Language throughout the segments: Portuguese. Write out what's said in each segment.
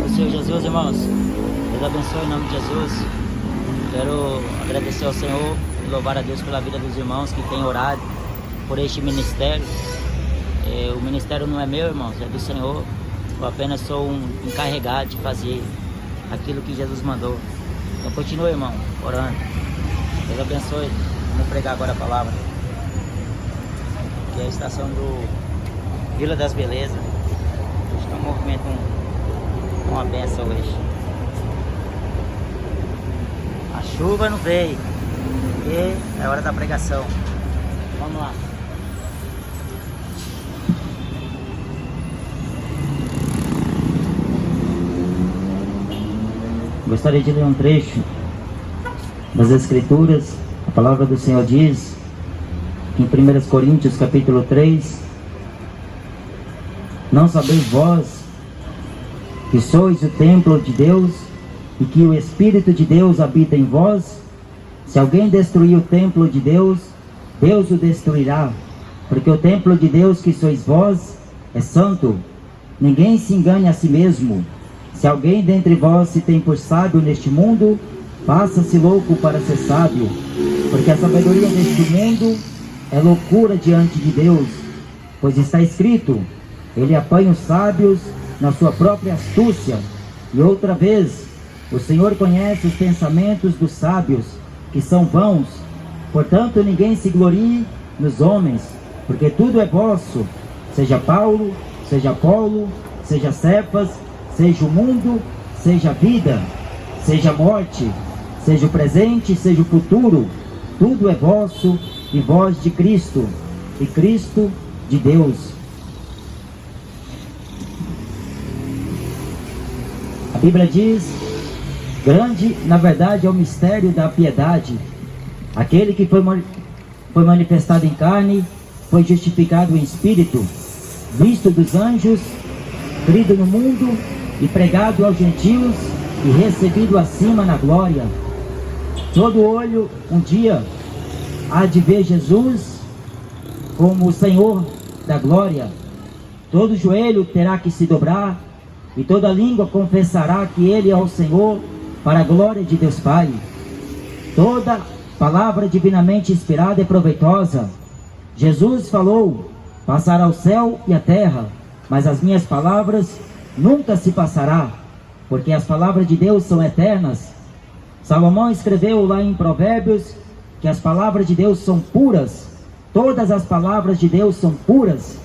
do Senhor Jesus, irmãos. Deus abençoe em nome de Jesus. Quero agradecer ao Senhor e louvar a Deus pela vida dos irmãos que têm orado por este ministério. O ministério não é meu, irmãos, é do Senhor. Eu apenas sou um encarregado de fazer aquilo que Jesus mandou. Então continue, irmão, orando. Deus abençoe. Vamos pregar agora a palavra. Que é a estação do Vila das Belezas. Acho que é um movimento, uma benção hoje. A chuva não veio. E é hora da pregação. Vamos lá. Gostaria de ler um trecho das Escrituras. A palavra do Senhor diz em 1 Coríntios capítulo 3: Não sabeis vós que sois o templo de Deus e que o Espírito de Deus habita em vós? Se alguém destruir o templo de Deus, Deus o destruirá, porque o templo de Deus que sois vós é santo. Ninguém se engane a si mesmo. Se alguém dentre vós se tem por sábio neste mundo, faça-se louco para ser sábio, porque a sabedoria deste mundo é loucura diante de Deus. Pois está escrito: Ele apanha os sábios na sua própria astúcia. E outra vez: O Senhor conhece os pensamentos dos sábios, que são vãos. Portanto, ninguém se glorie nos homens, porque tudo é vosso, seja Paulo, seja Apolo, seja Cefas, seja o mundo, seja a vida, seja a morte, seja o presente, seja o futuro. Tudo é vosso, e vós de Cristo, e Cristo de Deus. A Bíblia diz: grande, na verdade, é o mistério da piedade. Aquele que foi manifestado em carne, foi justificado em espírito, visto dos anjos, crido no mundo e pregado aos gentios e recebido acima na glória. Todo olho um dia há de ver Jesus como o Senhor da glória. Todo joelho terá que se dobrar e toda língua confessará que Ele é o Senhor, para a glória de Deus Pai. Toda palavra divinamente inspirada é proveitosa. Jesus falou: passará o céu e a terra, mas as minhas palavras nunca se passará, porque as palavras de Deus são eternas. Salomão escreveu lá em Provérbios que as palavras de Deus são puras. Todas as palavras de Deus são puras.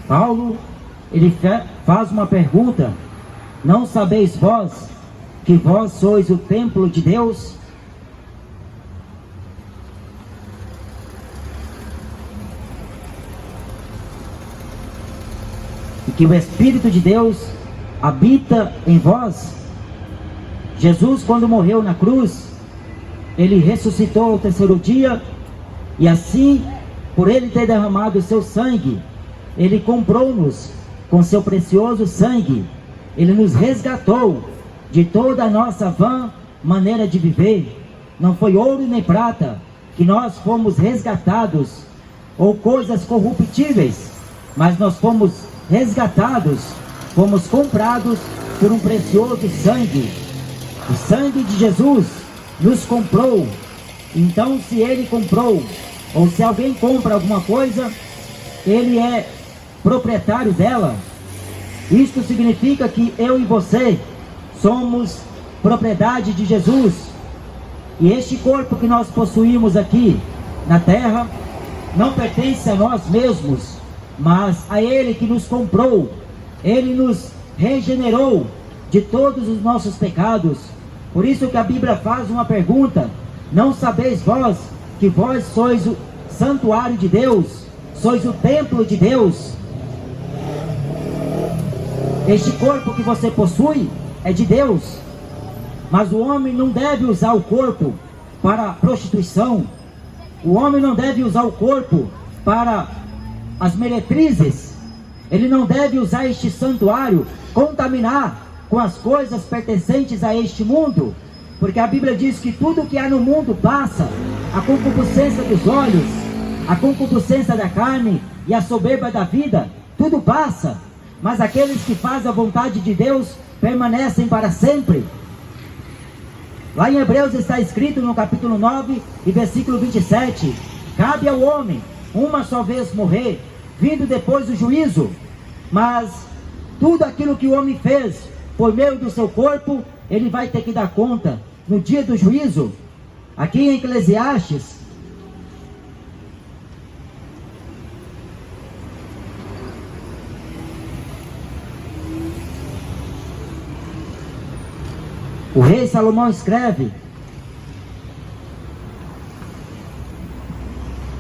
Paulo, ele faz uma pergunta: não sabeis vós que vós sois o templo de Deus? E que o Espírito de Deus habita em vós? Jesus, quando morreu na cruz, Ele ressuscitou ao terceiro dia, e assim, por Ele ter derramado o seu sangue, Ele comprou-nos com seu precioso sangue. Ele nos resgatou de toda a nossa vã maneira de viver. Não foi ouro nem prata que nós fomos resgatados, ou coisas corruptíveis, mas nós fomos resgatados, fomos comprados por um precioso sangue. O sangue de Jesus nos comprou. Então, se Ele comprou, ou se alguém compra alguma coisa, Ele é proprietário dela. Isto significa que eu e você somos propriedade de Jesus. E este corpo que nós possuímos aqui na terra não pertence a nós mesmos, mas a Ele que nos comprou. Ele nos regenerou de todos os nossos pecados. Por isso que a Bíblia faz uma pergunta: não sabeis vós que vós sois o santuário de Deus, sois o templo de Deus? Este corpo que você possui é de Deus, mas o homem não deve usar o corpo para prostituição. O homem não deve usar o corpo para as meretrizes. Ele não deve usar este santuário, contaminar com as coisas pertencentes a este mundo, porque a Bíblia diz que tudo que há no mundo passa: a concupiscência dos olhos, a concupiscência da carne e a soberba da vida, tudo passa. mas aqueles que fazem a vontade de Deus permanecem para sempre. Lá em Hebreus está escrito no capítulo 9 e versículo 27, cabe ao homem uma só vez morrer, vindo depois o juízo, mas tudo aquilo que o homem fez por meio do seu corpo, ele vai ter que dar conta no dia do juízo. Aqui em Eclesiastes, o rei Salomão escreve,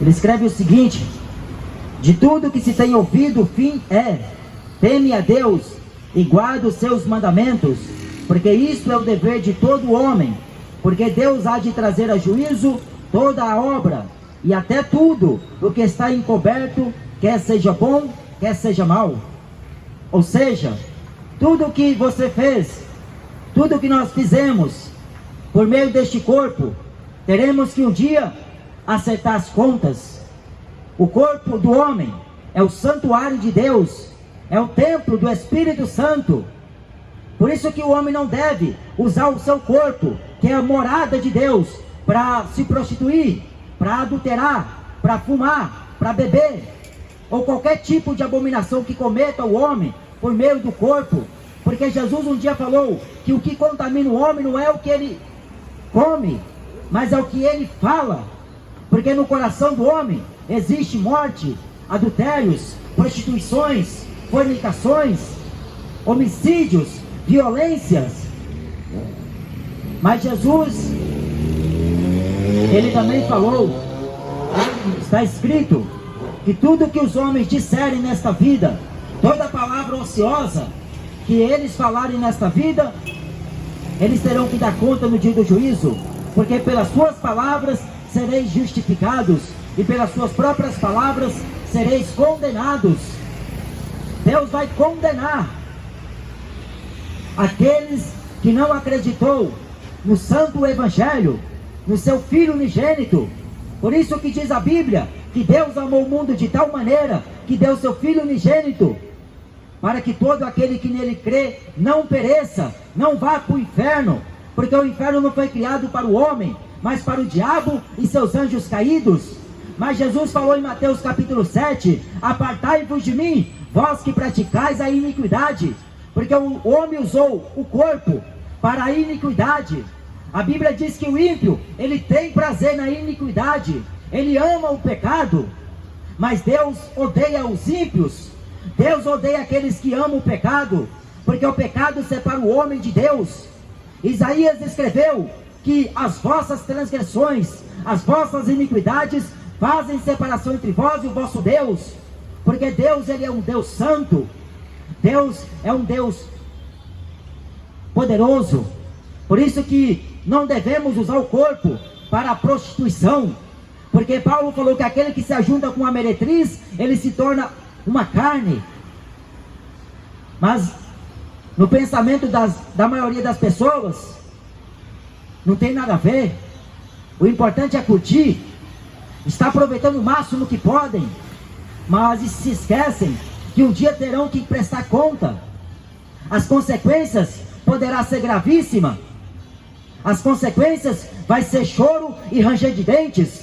ele escreve o seguinte: de tudo que se tem ouvido, o fim é: teme a Deus e guarda os seus mandamentos, porque isto é o dever de todo homem, porque Deus há de trazer a juízo toda a obra, e até tudo o que está encoberto, quer seja bom, quer seja mal. Ou seja, tudo o que você fez, tudo o que nós fizemos por meio deste corpo, teremos que um dia acertar as contas. O corpo do homem é o santuário de Deus, é o templo do Espírito Santo. Por isso que o homem não deve usar o seu corpo, que é a morada de Deus, para se prostituir, para adulterar, para fumar, para beber, ou qualquer tipo de abominação que cometa o homem por meio do corpo. Porque Jesus um dia falou que o que contamina o homem não é o que ele come, mas é o que ele fala. Porque no coração do homem existe morte, adultérios, prostituições, fornicações, homicídios, violências. Mas Jesus, ele também falou, está escrito, que tudo que os homens disserem nesta vida, toda palavra ociosa que eles falarem nesta vida, eles terão que dar conta no dia do juízo, porque pelas suas palavras sereis justificados, e pelas suas próprias palavras sereis condenados. Deus vai condenar aqueles que não acreditou no santo evangelho, no seu Filho unigênito. Por isso que diz a Bíblia, que Deus amou o mundo de tal maneira, que deu seu Filho unigênito, para que todo aquele que nele crê não pereça, não vá para o inferno, porque o inferno não foi criado para o homem, mas para o diabo e seus anjos caídos. Mas Jesus falou em Mateus capítulo 7, apartai-vos de mim, vós que praticais a iniquidade, porque o homem usou o corpo para a iniquidade. A Bíblia diz que o ímpio, ele tem prazer na iniquidade, ele ama o pecado, mas Deus odeia os ímpios. Deus odeia aqueles que amam o pecado, porque o pecado separa o homem de Deus. Isaías escreveu que as vossas transgressões, as vossas iniquidades fazem separação entre vós e o vosso Deus, porque Deus, ele é um Deus santo, Deus é um Deus poderoso. Por isso que não devemos usar o corpo para a prostituição, porque Paulo falou que aquele que se ajunta com a meretriz, ele se torna uma carne. Mas no pensamento da maioria das pessoas, não tem nada a ver. O importante é curtir, está aproveitando o máximo que podem, mas se esquecem que um dia terão que prestar conta. As consequências poderá ser gravíssima. As consequências vai ser choro e ranger de dentes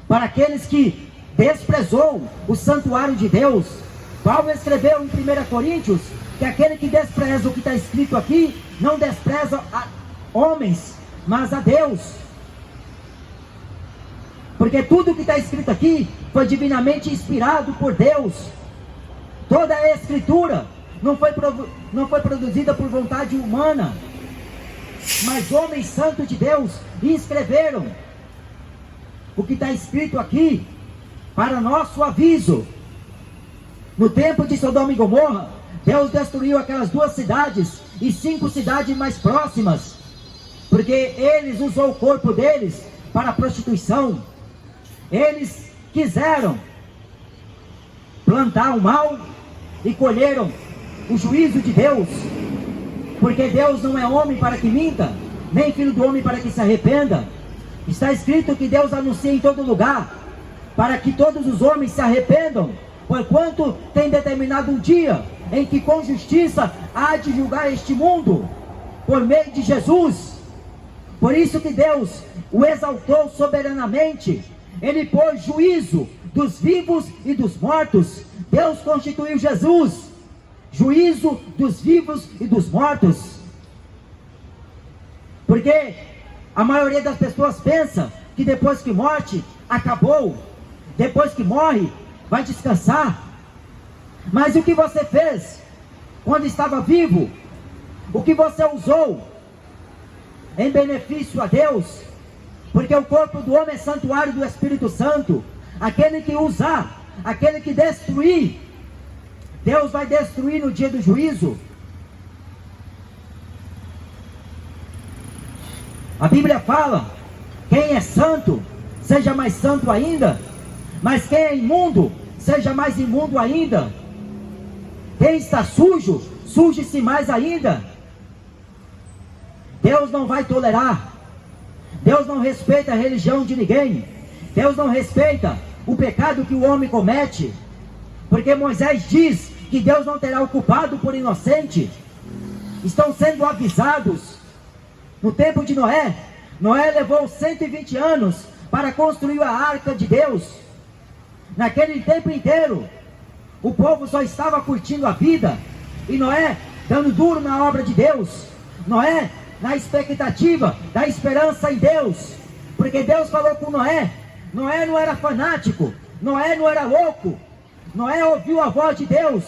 para aqueles que desprezou o santuário de Deus. Paulo escreveu em 1 Coríntios que aquele que despreza o que está escrito aqui, não despreza a homens, mas a Deus. Porque tudo que está escrito aqui foi divinamente inspirado por Deus. Toda a escritura não foi produzida por vontade humana, mas homens santos de Deus escreveram o que está escrito aqui para nosso aviso. No tempo de Sodoma e Gomorra, Deus destruiu aquelas 2 cidades e 5 cidades mais próximas, porque eles usou o corpo deles para a prostituição. Eles quiseram plantar o mal e colheram o juízo de Deus, porque Deus não é homem para que minta, nem filho do homem para que se arrependa. Está escrito que Deus anuncia em todo lugar, para que todos os homens se arrependam, porquanto tem determinado um dia em que com justiça há de julgar este mundo, por meio de Jesus. Por isso que Deus o exaltou soberanamente. Ele pôs juízo dos vivos e dos mortos. Deus constituiu Jesus juízo dos vivos e dos mortos. Porque a maioria das pessoas pensa que depois que morte, acabou. Depois que morre, vai descansar. Mas o que você fez quando estava vivo? O que você usou em benefício a Deus? Porque o corpo do homem é santuário do Espírito Santo. Aquele que usar, aquele que destruir, Deus vai destruir no dia do juízo. A Bíblia fala: quem é santo, seja mais santo ainda. Mas quem é imundo, seja mais imundo ainda. Quem está sujo, suje-se mais ainda. Deus não vai tolerar. Deus não respeita a religião de ninguém. Deus não respeita o pecado que o homem comete. Porque Moisés diz que Deus não terá o culpado por inocente. Estão sendo avisados. No tempo de Noé, Noé levou 120 anos para construir a arca de Deus. Naquele tempo inteiro, o povo só estava curtindo a vida, e Noé dando duro na obra de Deus. Noé na expectativa da esperança em Deus, porque Deus falou com Noé. Noé não era fanático, Noé não era louco. Noé ouviu a voz de Deus,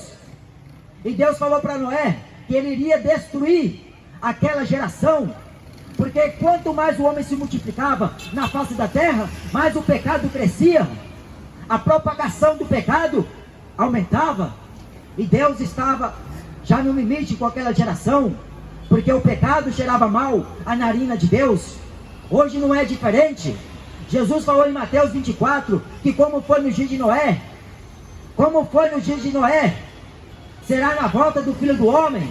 e Deus falou para Noé que ele iria destruir aquela geração. Porque quanto mais o homem se multiplicava na face da terra, mais o pecado crescia. A propagação do pecado aumentava. E Deus estava já no limite com aquela geração. Porque o pecado cheirava mal à narina de Deus. Hoje não é diferente. Jesus falou em Mateus 24, que como foi no dia de Noé, como foi no dia de Noé, será na volta do Filho do Homem.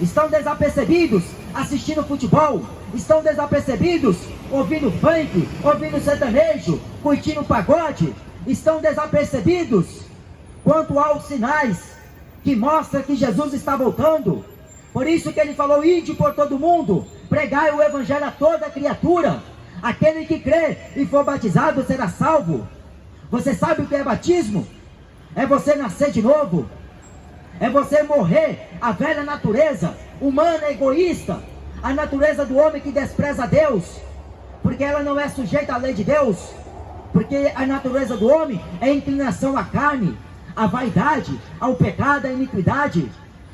Estão desapercebidos assistindo futebol, estão desapercebidos ouvindo funk, ouvindo sertanejo, curtindo pagode, estão desapercebidos quanto aos sinais que mostram que Jesus está voltando. Por isso que ele falou: ide por todo mundo, pregai o evangelho a toda criatura. Aquele que crê e for batizado será salvo. Você sabe o que é batismo? É você nascer de novo. É você morrer a velha natureza humana, egoísta, a natureza do homem que despreza a Deus, porque ela não é sujeita à lei de Deus. Porque a natureza do homem é a inclinação à carne, à vaidade, ao pecado, à iniquidade.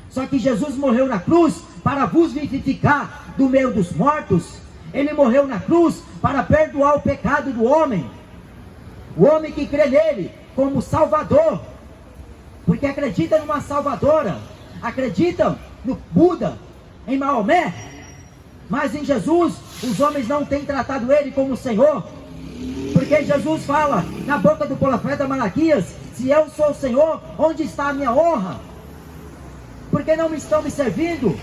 Só que Jesus morreu na cruz para vos vivificar do meio dos mortos. Ele morreu na cruz para perdoar o pecado do homem. O homem que crê nele como Salvador, porque acredita numa Salvadora, acreditam no Buda, em Maomé, mas em Jesus os homens não têm tratado ele como Senhor. Porque Jesus fala na boca do profeta Malaquias: se eu sou o Senhor, onde está a minha honra? Porque não me estão me servindo.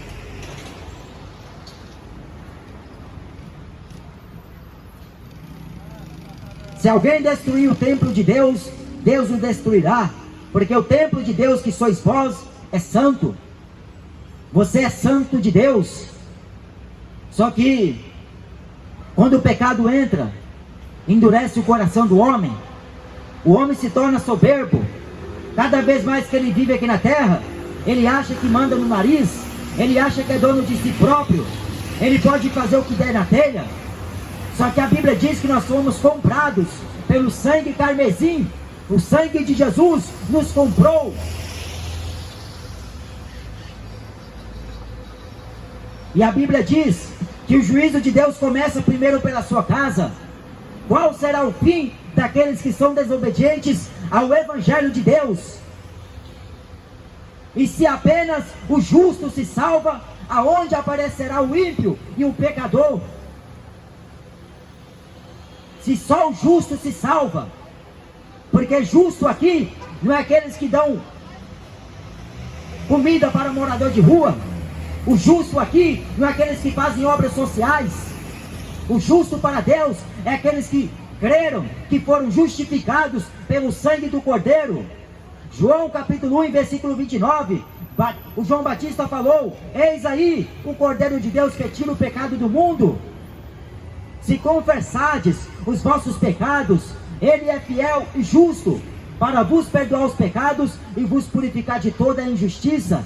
Se alguém destruir o templo de Deus, Deus o destruirá. Porque o templo de Deus que sois vós é santo. Você é santo de Deus. Só que quando o pecado entra, endurece o coração do homem. O homem se torna soberbo. Cada vez mais que ele vive aqui na terra, ele acha que manda no nariz. Ele acha que é dono de si próprio. Ele pode fazer o que der na telha. Só que a Bíblia diz que nós fomos comprados pelo sangue carmesim. O sangue de Jesus nos comprou. E a Bíblia diz que o juízo de Deus começa primeiro pela sua casa. Qual será o fim daqueles que são desobedientes ao Evangelho de Deus? E se apenas o justo se salva, aonde aparecerá o ímpio e o pecador? Se só o justo se salva, porque justo aqui não é aqueles que dão comida para morador de rua. O justo aqui não é aqueles que fazem obras sociais. O justo para Deus é aqueles que creram, que foram justificados pelo sangue do Cordeiro. João capítulo 1, versículo 29, o João Batista falou: eis aí o Cordeiro de Deus que tira o pecado do mundo. Se confessardes os vossos pecados, Ele é fiel e justo para vos perdoar os pecados e vos purificar de toda a injustiça.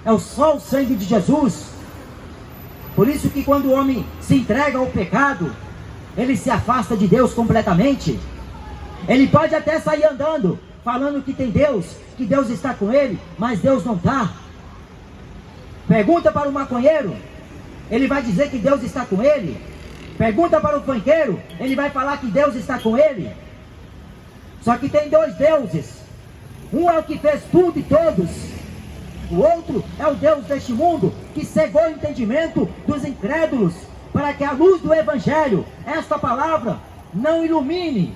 É só o sangue de Jesus. Por isso que quando o homem se entrega ao pecado, ele se afasta de Deus completamente. Ele pode até sair andando, falando que tem Deus, que Deus está com ele, mas Deus não está. Pergunta para o maconheiro, ele vai dizer que Deus está com ele. Pergunta para o funkeiro, ele vai falar que Deus está com ele. Só que tem dois deuses. Um é o que fez tudo e todos. O outro é o Deus deste mundo, que cegou o entendimento dos incrédulos, para que a luz do Evangelho, esta palavra, não ilumine.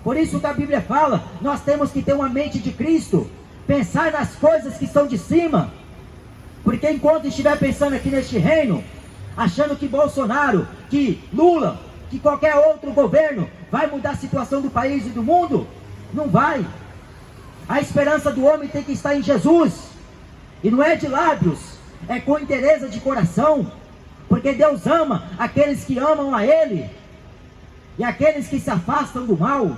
Por isso que a Bíblia fala, nós temos que ter uma mente de Cristo, pensar nas coisas que são de cima, porque enquanto estiver pensando aqui neste reino, achando que Bolsonaro, que Lula, que qualquer outro governo vai mudar a situação do país e do mundo, não vai. A esperança do homem tem que estar em Jesus, e não é de lábios, é com interesse de coração, porque Deus ama aqueles que amam a Ele, e aqueles que se afastam do mal.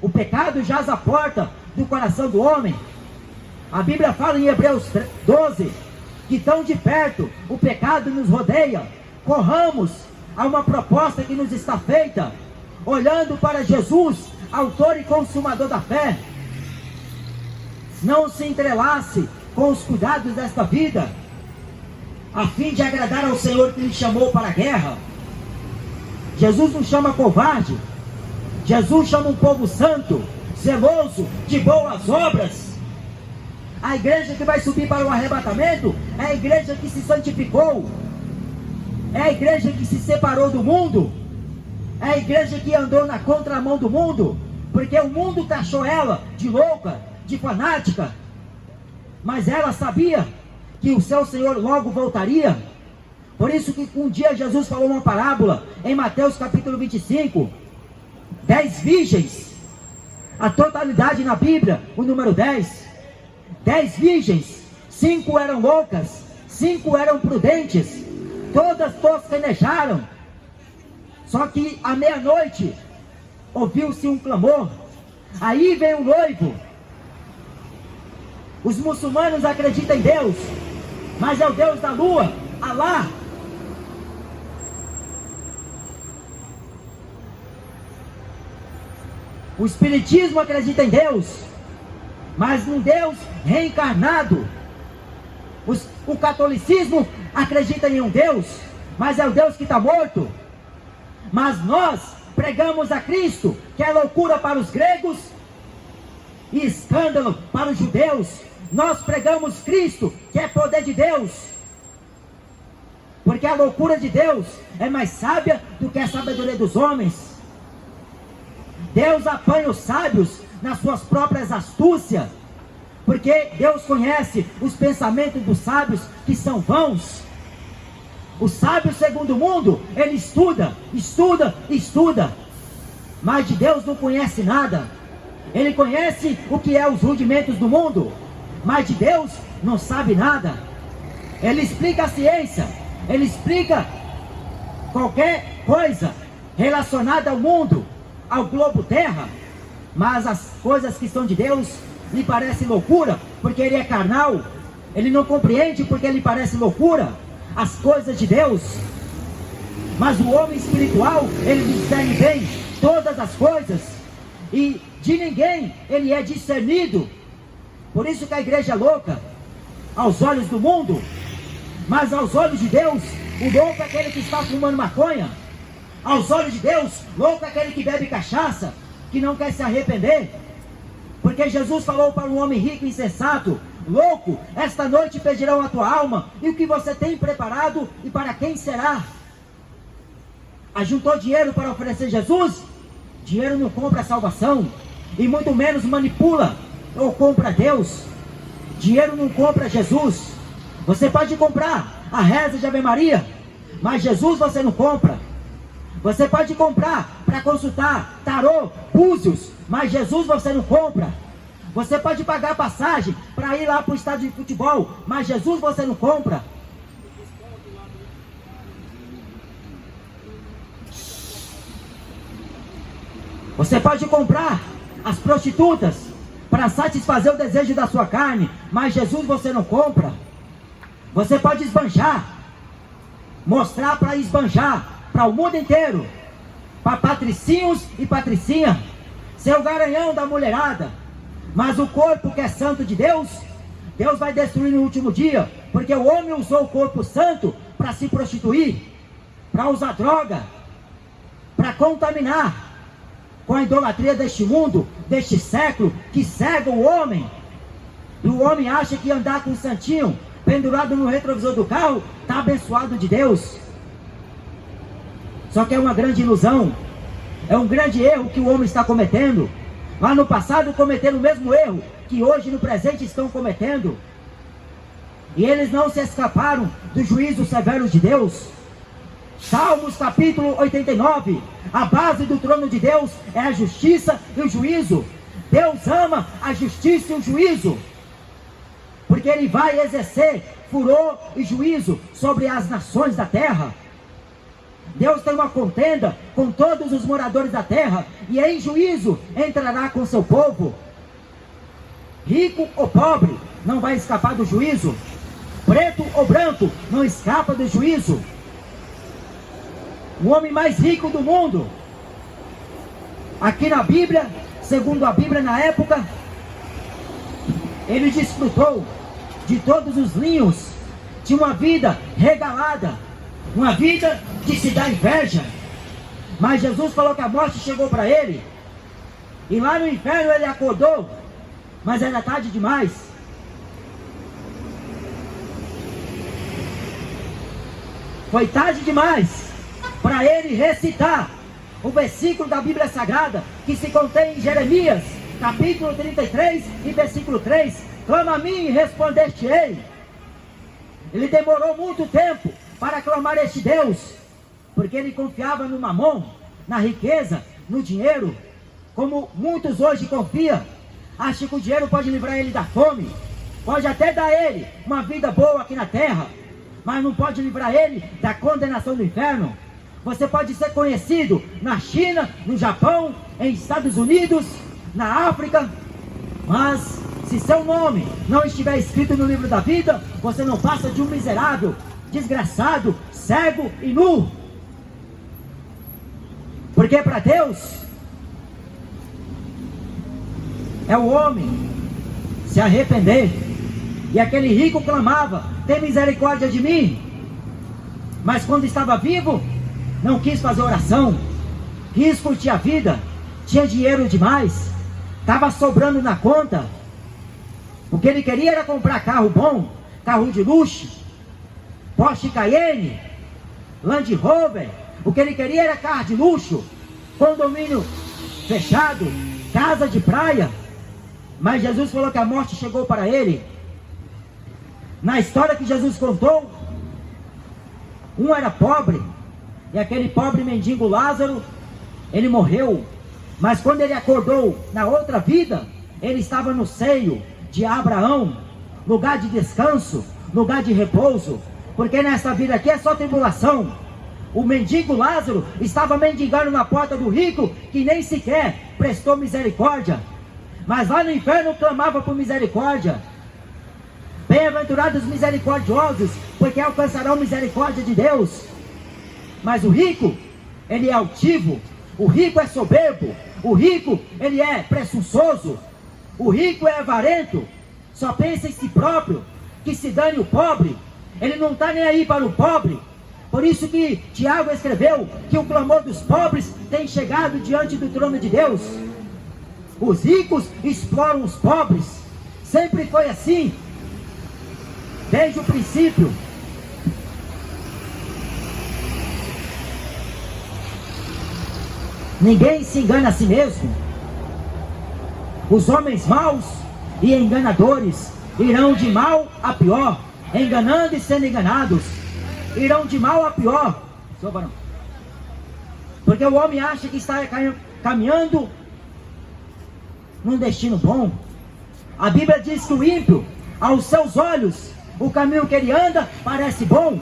O pecado jaz à porta do coração do homem. A Bíblia fala em Hebreus 12, que tão de perto o pecado nos rodeia. Corramos a uma proposta que nos está feita, olhando para Jesus, autor e consumador da fé. Não se entrelace com os cuidados desta vida, a fim de agradar ao Senhor que lhe chamou para a guerra. Jesus não chama covarde, Jesus chama um povo santo, zeloso, de boas obras. A igreja que vai subir para o arrebatamento é a igreja que se santificou, é a igreja que se separou do mundo, é a igreja que andou na contramão do mundo, porque o mundo taxou ela de louca, de fanática, mas ela sabia que o seu Senhor logo voltaria. Por isso que um dia Jesus falou uma parábola em Mateus capítulo 25, 10 virgens, a totalidade na Bíblia, o número 10, 10 virgens, 5 eram loucas, 5 eram prudentes, todas tosquenejaram. Só que à meia-noite ouviu-se um clamor, aí vem o noivo. Os muçulmanos acreditam em Deus, mas é o Deus da lua, Alá. O espiritismo acredita em Deus, mas num Deus reencarnado. O catolicismo acredita em um Deus, mas é o Deus que está morto. Mas nós pregamos a Cristo, que é loucura para os gregos e escândalo para os judeus. Nós pregamos Cristo, que é poder de Deus, porque a loucura de Deus é mais sábia do que a sabedoria dos homens. Deus apanha os sábios nas suas próprias astúcias, porque Deus conhece os pensamentos dos sábios que são vãos. O sábio segundo o mundo, ele estuda, mas de Deus não conhece nada. Ele conhece o que é os rudimentos do mundo, mas de Deus não sabe nada. Ele explica a ciência, ele explica qualquer coisa relacionada ao mundo, ao globo terra, mas as coisas que são de Deus lhe parecem loucura, porque ele é carnal. Ele não compreende porque lhe parece loucura as coisas de Deus. Mas o homem espiritual, ele discerne bem todas as coisas, e de ninguém ele é discernido. Por isso que a igreja é louca aos olhos do mundo, mas aos olhos de Deus, o louco é aquele que está fumando maconha. Aos olhos de Deus, louco é aquele que bebe cachaça, que não quer se arrepender. Porque Jesus falou para um homem rico e insensato: louco, esta noite pedirão a tua alma, e o que você tem preparado, e para quem será? Ajuntou dinheiro para oferecer Jesus? Dinheiro não compra a salvação, e muito menos manipula ou compra Deus. Dinheiro não compra Jesus. Você pode comprar a reza de Ave Maria, mas Jesus você não compra. Você pode comprar para consultar tarô, búzios, mas Jesus você não compra. Você pode pagar passagem para ir lá para o estádio de futebol, mas Jesus você não compra. Você pode comprar as prostitutas para satisfazer o desejo da sua carne, mas Jesus você não compra. Você pode esbanjar, mostrar para esbanjar para o mundo inteiro, para patricinhos e patricinha, ser o garanhão da mulherada, mas o corpo que é santo de Deus, Deus vai destruir no último dia, porque o homem usou o corpo santo para se prostituir, para usar droga, para contaminar com a idolatria deste mundo, deste século, que cega o homem. E o homem acha que andar com um santinho pendurado no retrovisor do carro está abençoado de Deus. Só que é uma grande ilusão, é um grande erro que o homem está cometendo. Lá no passado cometeram o mesmo erro que hoje no presente estão cometendo, e eles não se escaparam do juízo severo de Deus. Salmos capítulo 89, a base do trono de Deus é a justiça e o juízo. Deus ama a justiça e o juízo, porque Ele vai exercer furor e juízo sobre as nações da terra. Deus tem uma contenda com todos os moradores da terra, e em juízo entrará com seu povo. Rico ou pobre não vai escapar do juízo. Preto ou branco não escapa do juízo. O homem mais rico do mundo, aqui na Bíblia, segundo a Bíblia na época, ele desfrutou de todos os linhos, de uma vida regalada, uma vida que se dá inveja. Mas Jesus falou que a morte chegou para ele, e lá no inferno ele acordou, mas era tarde demais. Foi tarde demais para ele recitar o versículo da Bíblia Sagrada que se contém em Jeremias, capítulo 33 e versículo 3. Clama a mim e respondeste-ei. Ele demorou muito tempo para clamar este Deus, porque ele confiava no mamon, na riqueza, no dinheiro, como muitos hoje confiam. Acha que o dinheiro pode livrar ele da fome, pode até dar ele uma vida boa aqui na terra, mas não pode livrar ele da condenação do inferno. Você pode ser conhecido na China, no Japão, em Estados Unidos, na África, mas se seu nome não estiver escrito no livro da vida, você não passa de um miserável, desgraçado, cego e nu. Porque para Deus é o homem se arrepender. E aquele rico clamava: tem misericórdia de mim. Mas quando estava vivo, não quis fazer oração, quis curtir a vida, tinha dinheiro demais, estava sobrando na conta. O que ele queria era comprar carro bom, carro de luxo, Porsche Cayenne, Land Rover. O que ele queria era carro de luxo, condomínio fechado, casa de praia. Mas Jesus falou que a morte chegou para ele. Na história que Jesus contou, um era pobre, e aquele pobre mendigo Lázaro, ele morreu. Mas quando ele acordou na outra vida, ele estava no seio de Abraão, lugar de descanso, lugar de repouso. Porque nessa vida aqui é só tribulação. O mendigo Lázaro estava mendigando na porta do rico, que nem sequer prestou misericórdia. Mas lá no inferno clamava por misericórdia. Bem-aventurados os misericordiosos, porque alcançarão misericórdia de Deus. Mas o rico, ele é altivo, o rico é soberbo, o rico, ele é presunçoso, o rico é avarento, só pensa em si próprio, que se dane o pobre. Ele não está nem aí para o pobre. Por isso que Tiago escreveu que o clamor dos pobres tem chegado diante do trono de Deus. Os ricos exploram os pobres, sempre foi assim, desde o princípio. Ninguém se engana a si mesmo. Os homens maus e enganadores irão de mal a pior, enganando e sendo enganados, irão de mal a pior. Porque o homem acha que está caminhando num destino bom, A Bíblia diz que o ímpio, aos seus olhos, o caminho que ele anda parece bom.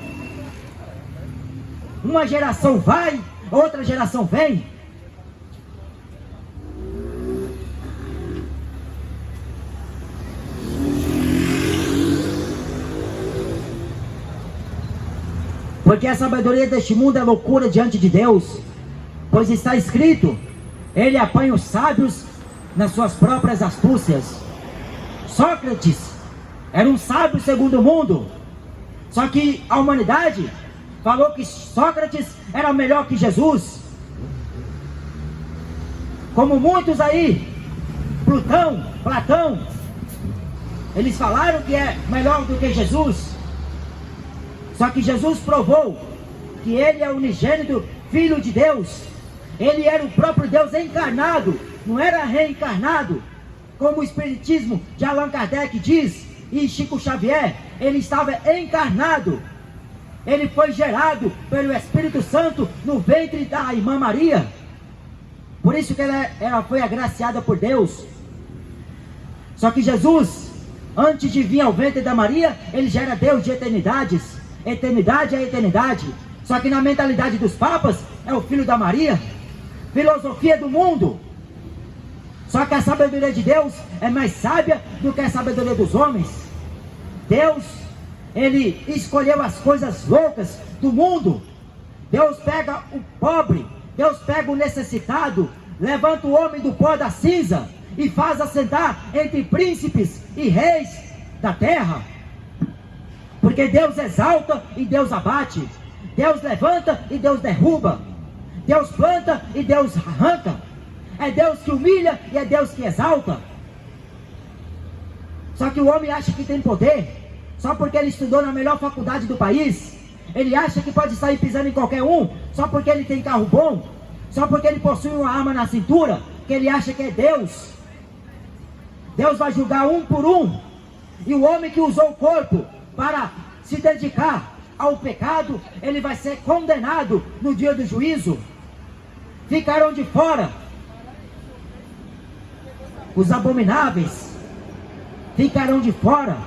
Uma geração vai, outra geração vem. Porque a sabedoria deste mundo é loucura diante de Deus. Pois está escrito, ele apanha os sábios nas suas próprias astúcias. Sócrates era um sábio segundo o mundo. Só que a humanidade falou que Sócrates era melhor que Jesus. Como muitos aí, Platão, eles falaram que é melhor do que Jesus. Só que Jesus provou que ele é o unigênito Filho de Deus. Ele era o próprio Deus encarnado, não era reencarnado, como o Espiritismo de Allan Kardec diz, e Chico Xavier. Ele estava encarnado. Ele foi gerado pelo Espírito Santo no ventre da irmã Maria. Por isso que ela foi agraciada por Deus. Só que Jesus, antes de vir ao ventre da Maria, ele já era Deus de eternidades. Eternidade é eternidade. Só que na mentalidade dos papas, é o filho da Maria. Filosofia do mundo. Só que a sabedoria de Deus é mais sábia do que a sabedoria dos homens. Deus, ele escolheu as coisas loucas do mundo. Deus pega o pobre, Deus pega o necessitado, levanta o homem do pó da cinza e faz assentar entre príncipes e reis da terra. Porque Deus exalta e Deus abate. Deus levanta e Deus derruba. Deus planta e Deus arranca. É Deus que humilha e é Deus que exalta. Só que o homem acha que tem poder só porque ele estudou na melhor faculdade do país. Ele acha que pode sair pisando em qualquer um só porque ele tem carro bom, só porque ele possui uma arma na cintura, que ele acha que é Deus. Deus vai julgar um por um. E o homem que usou o corpo para se dedicar ao pecado, ele vai ser condenado no dia do juízo. Ficarão de fora os abomináveis, ficarão de fora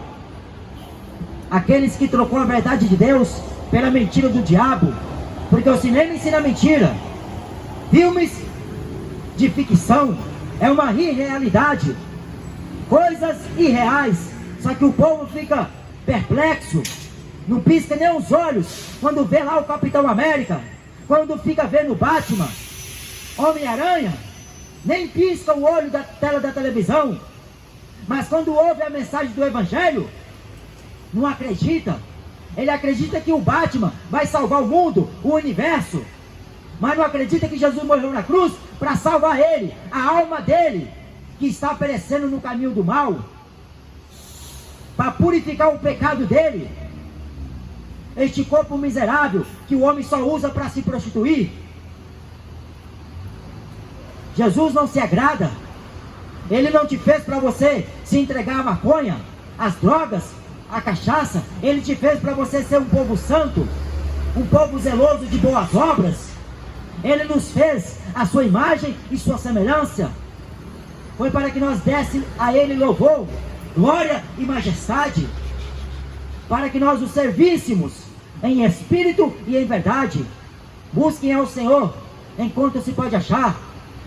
aqueles que trocou a verdade de Deus pela mentira do diabo, porque o cinema ensina mentira. Filmes de ficção é uma irrealidade, coisas irreais. Só que o povo fica perplexo, não pisca nem os olhos quando vê lá o Capitão América, quando fica vendo Batman, Homem-Aranha, nem pisca o olho da tela da televisão. Mas quando ouve a mensagem do Evangelho, não acredita. Ele acredita que o Batman vai salvar o mundo, o universo, mas não acredita que Jesus morreu na cruz para salvar ele, a alma dele, que está perecendo no caminho do mal, para purificar o pecado dele. Este corpo miserável que o homem só usa para se prostituir. Jesus não se agrada. Ele não te fez para você se entregar à maconha, às drogas, à cachaça. Ele te fez para você ser um povo santo, um povo zeloso de boas obras. Ele nos fez a sua imagem e sua semelhança. Foi para que nós desse a ele louvor, glória e majestade, para que nós o servíssemos em espírito e em verdade. Busquem ao Senhor enquanto se pode achar,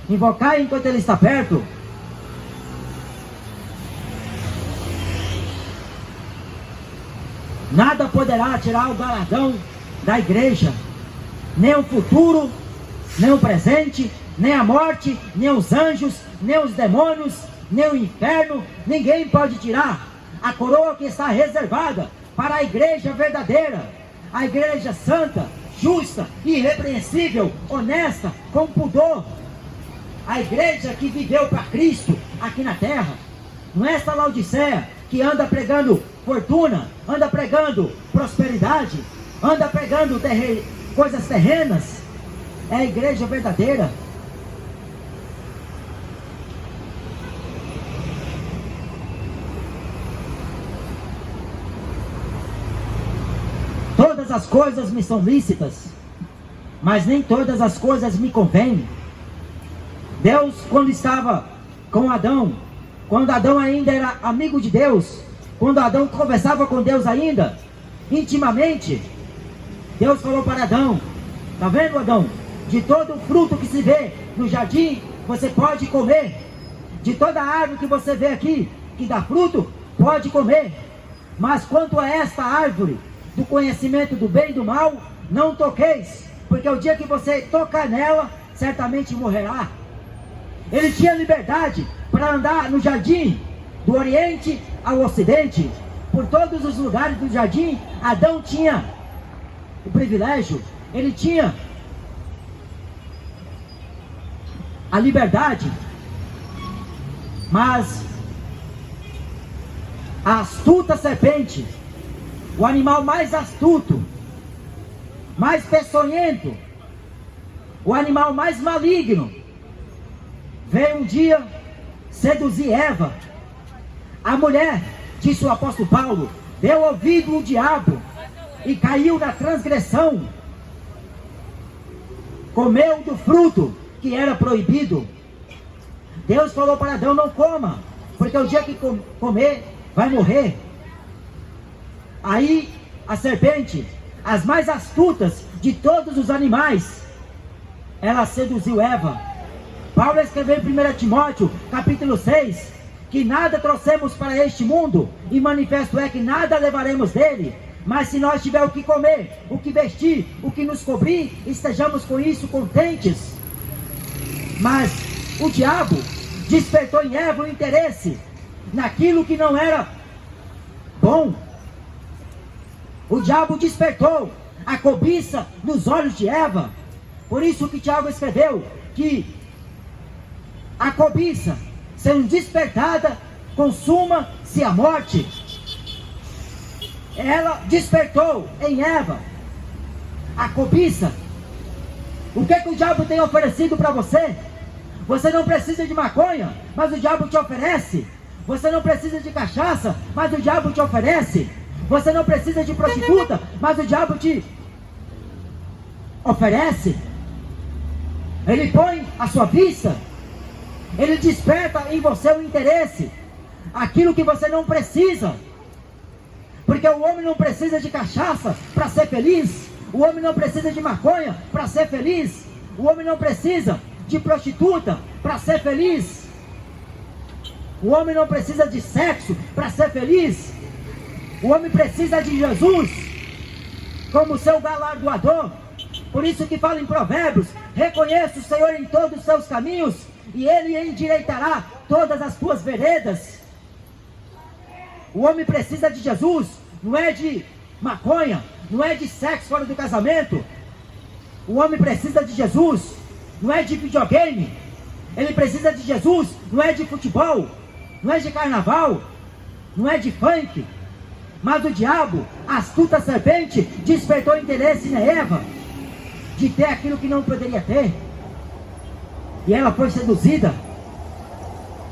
invocai enquanto ele está perto. Nada poderá tirar o galardão da igreja, nem o futuro, nem o presente, nem a morte, nem os anjos, nem os demônios, nem o inferno. Ninguém pode tirar a coroa que está reservada para a igreja verdadeira, a igreja santa, justa, irrepreensível, honesta, com pudor, a igreja que viveu para Cristo aqui na terra. Não é essa Laodiceia que anda pregando fortuna, anda pregando prosperidade, anda pregando coisas terrenas. É a igreja verdadeira. Todas as coisas me são lícitas, mas nem todas as coisas me convêm. Deus, quando estava com Adão, quando Adão ainda era amigo de Deus, quando Adão conversava com Deus ainda, intimamente, Deus falou para Adão: está vendo, Adão? De todo fruto que se vê no jardim, você pode comer. De toda árvore que você vê aqui, que dá fruto, pode comer. Mas quanto a esta árvore, do conhecimento do bem e do mal, não toqueis, porque o dia que você tocar nela, certamente morrerá. Ele tinha liberdade para andar no jardim, do oriente ao ocidente, por todos os lugares do jardim. Adão tinha o privilégio, ele tinha a liberdade. Mas a astuta serpente, o animal mais astuto, mais peçonhento, o animal mais maligno, veio um dia seduzir Eva. A mulher, disse o apóstolo Paulo, deu ouvido ao diabo e caiu na transgressão. Comeu do fruto que era proibido. Deus falou para Adão: não coma, porque o dia que comer, vai morrer. Aí a serpente, as mais astutas de todos os animais, ela seduziu Eva. Paulo escreveu em 1 Timóteo, capítulo 6, que nada trouxemos para este mundo, e manifesto é que nada levaremos dele. Mas se nós tiver o que comer, o que vestir, o que nos cobrir, estejamos com isso contentes. Mas o diabo despertou em Eva o interesse naquilo que não era bom. O diabo despertou a cobiça nos olhos de Eva. Por isso que Tiago escreveu que a cobiça, sendo despertada, consuma-se a morte. Ela despertou em Eva a cobiça. O que o diabo tem oferecido para você? Você não precisa de maconha, mas o diabo te oferece. Você não precisa de cachaça, mas o diabo te oferece. Você não precisa de prostituta, mas o diabo te oferece. Ele põe à sua vista, ele desperta em você o interesse, aquilo que você não precisa. Porque o homem não precisa de cachaça para ser feliz. O homem não precisa de maconha para ser feliz. O homem não precisa de prostituta para ser feliz. O homem não precisa de sexo para ser feliz. O homem precisa de Jesus como seu galardoador. Por isso que fala em Provérbios: reconheça o Senhor em todos os seus caminhos, e Ele endireitará todas as tuas veredas. O homem precisa de Jesus, não é de maconha, não é de sexo fora do casamento. O homem precisa de Jesus, não é de videogame. Ele precisa de Jesus, não é de futebol, não é de carnaval, não é de funk. Mas o diabo, a astuta serpente, despertou interesse na Eva de ter aquilo que não poderia ter. E ela foi seduzida,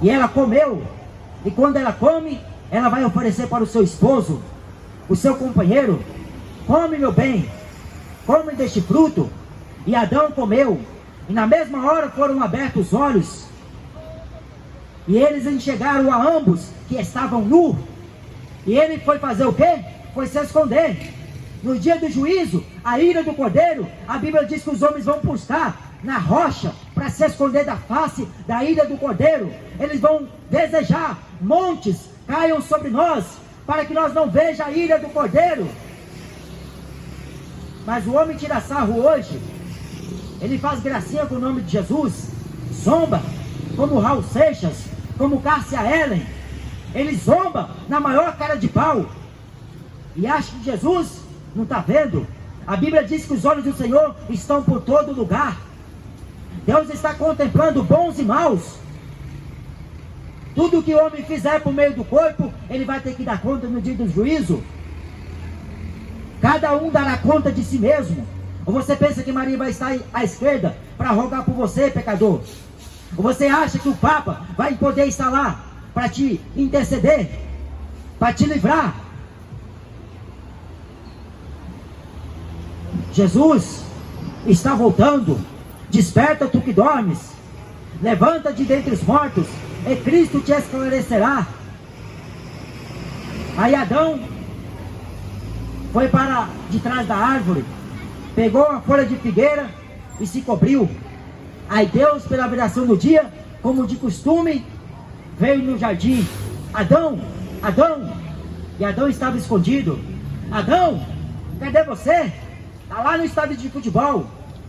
e ela comeu. E quando ela come, ela vai oferecer para o seu esposo, o seu companheiro: come, meu bem, come deste fruto. E Adão comeu, e na mesma hora foram abertos os olhos, e eles enxergaram a ambos que estavam nus. E ele foi fazer o quê? Foi se esconder. No dia do juízo, a ira do cordeiro, a Bíblia diz que os homens vão buscar na rocha para se esconder da face da ira do cordeiro. Eles vão desejar montes caiam sobre nós, para que nós não veja a ira do cordeiro. Mas o homem tira sarro hoje, ele faz gracinha com o nome de Jesus, zomba, como Raul Seixas, como Cássia Ellen. Ele zomba na maior cara de pau, e acha que Jesus não está vendo. A Bíblia diz que os olhos do Senhor estão por todo lugar. Deus está contemplando bons e maus. Tudo que o homem fizer por meio do corpo, ele vai ter que dar conta no dia do juízo. Cada um dará conta de si mesmo. Ou você pensa que Maria vai estar à esquerda para rogar por você, pecador? Ou você acha que o Papa vai poder estar lá para te interceder, para te livrar? Jesus está voltando. Desperta, tu que dormes. Levanta de dentre os mortos, e Cristo te esclarecerá. Aí Adão foi para de trás da árvore, pegou a folha de figueira e se cobriu. Aí Deus, pela viração do dia, como de costume, veio no jardim. Adão, Adão. E Adão estava escondido. Adão, cadê você? Está lá no estádio de futebol,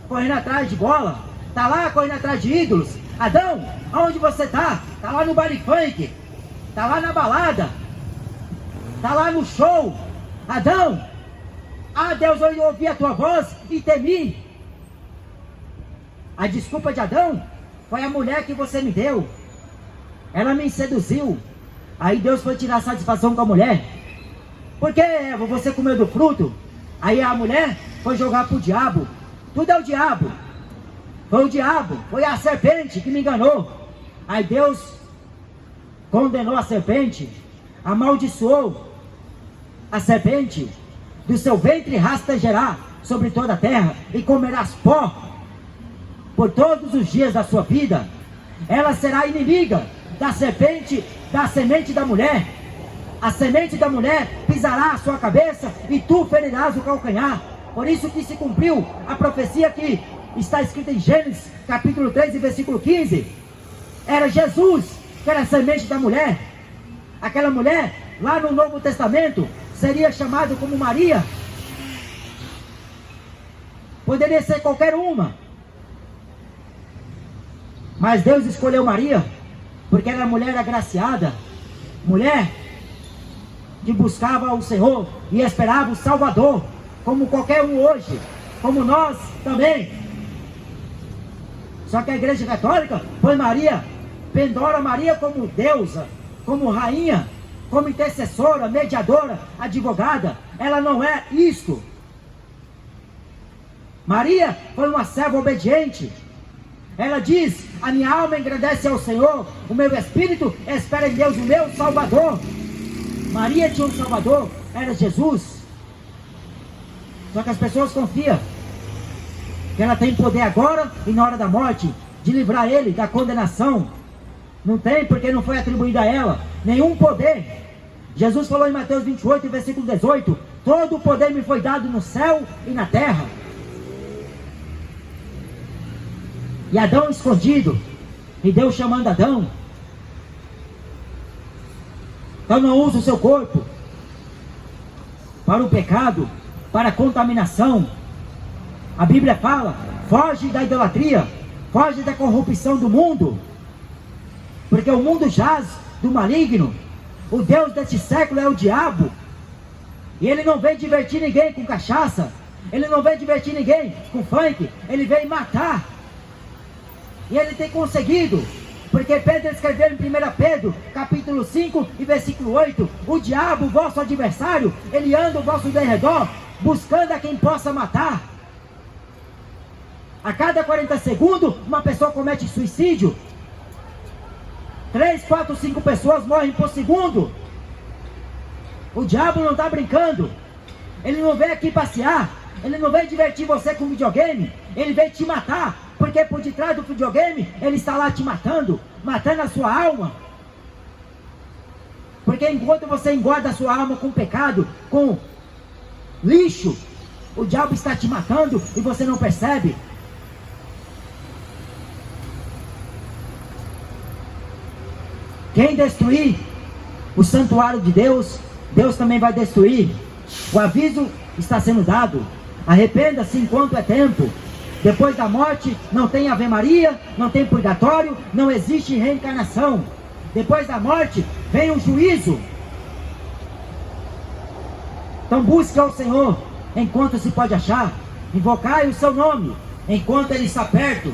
correndo atrás de bola. Está lá correndo atrás de ídolos. Adão, aonde você está? Está lá no baile funk. Está lá na balada. Está lá no show. Adão, Deus, eu ouvi a tua voz e temi. A desculpa de Adão foi a mulher que você me deu. Ela me seduziu. Aí Deus foi tirar satisfação com a mulher. Por que, Eva, você comeu do fruto? Aí a mulher foi jogar para o diabo. Tudo é o diabo. Foi o diabo, foi a serpente que me enganou. Aí Deus condenou a serpente, amaldiçoou a serpente. Do seu ventre rastejará sobre toda a terra, e comerás pó por todos os dias da sua vida. Ela será inimiga da serpente, da semente da mulher. A semente da mulher pisará a sua cabeça, e tu ferirás o calcanhar. Por isso que se cumpriu a profecia que está escrita em Gênesis capítulo 3 e versículo 15. Era Jesus que era a semente da mulher. Aquela mulher lá no Novo Testamento seria chamada como Maria. Poderia ser qualquer uma, mas Deus escolheu Maria porque era mulher agraciada, mulher que buscava o Senhor e esperava o Salvador, como qualquer um hoje, como nós também. Só que a Igreja Católica põe Maria, pendora Maria como deusa, como rainha, como intercessora, mediadora, advogada. Ela não é isto. Maria foi uma serva obediente. Ela diz: a minha alma engrandece ao Senhor, o meu espírito espera em Deus, o meu Salvador. Maria tinha um Salvador, era Jesus. Só que as pessoas confiam que ela tem poder agora e na hora da morte de livrar ele da condenação. Não tem, porque não foi atribuído a ela nenhum poder. Jesus falou em Mateus 28, versículo 18: todo o poder me foi dado no céu e na terra. E Adão escondido, e Deus chamando Adão. Então não use o seu corpo para o pecado, para a contaminação. A Bíblia fala: foge da idolatria, foge da corrupção do mundo, porque o mundo jaz do maligno. O Deus deste século é o diabo, e ele não vem divertir ninguém com cachaça, ele não vem divertir ninguém com funk, ele vem matar. E ele tem conseguido, porque Pedro escreveu em 1 Pedro, capítulo 5 e versículo 8: o diabo, vosso adversário, ele anda ao vosso derredor, buscando a quem possa matar. A cada 40 segundos, uma pessoa comete suicídio. 3, 4, 5 pessoas morrem por segundo. O diabo não está brincando. Ele não vem aqui passear, ele não vem divertir você com videogame, ele vem te matar. Porque por detrás do videogame, ele está lá te matando, matando a sua alma. Porque enquanto você engorda a sua alma com pecado, com lixo, o diabo está te matando e você não percebe. Quem destruir o santuário de Deus, Deus também vai destruir. O aviso está sendo dado: arrependa-se enquanto é tempo. Depois da morte não tem Ave Maria, não tem purgatório, não existe reencarnação. Depois da morte vem o juízo. Então busque ao Senhor enquanto se pode achar. Invocai o seu nome enquanto ele está perto.